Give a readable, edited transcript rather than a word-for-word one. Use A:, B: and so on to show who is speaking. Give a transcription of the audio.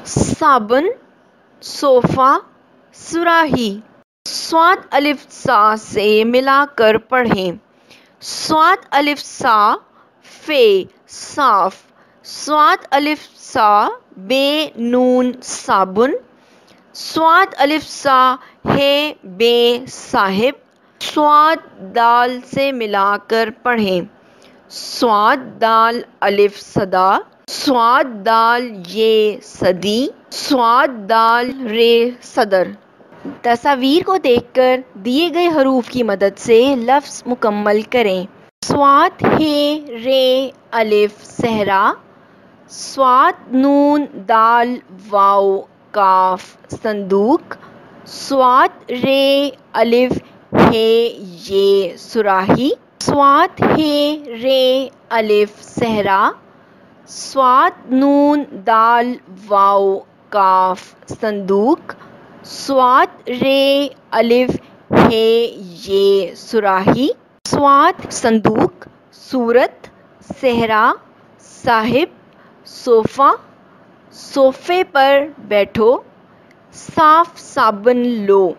A: صابن، صوفہ، صراحی۔ صاد الف سا سے ملا کر پڑھیں۔ صاد الف سا فے صاف، صاد الف سا بے نون صابن، صاد الف سا ہے بے صاحب۔ صاد دال سے ملا کر پڑھیں۔ صاد دال الف صدا، صاد دال یہ صدی، صاد دال رے صدر۔ تصاویر کو دیکھ کر دیے گئے حروف کی مدد سے لفظ مکمل کریں۔ صاد ہے رے الف صحرا، صاد نون دال واو کاف صندوق، صاد رے الف ہے یہ صراحی، صاد ہے رے الف صحرا، صاد نون دال واو کاف صندوق، صاد رے الف ہے یہ صراحی۔ صاد صندوق، صورت، صحرا صاحب، صوفہ صوفے پر بیٹھو، صاف صابن لو۔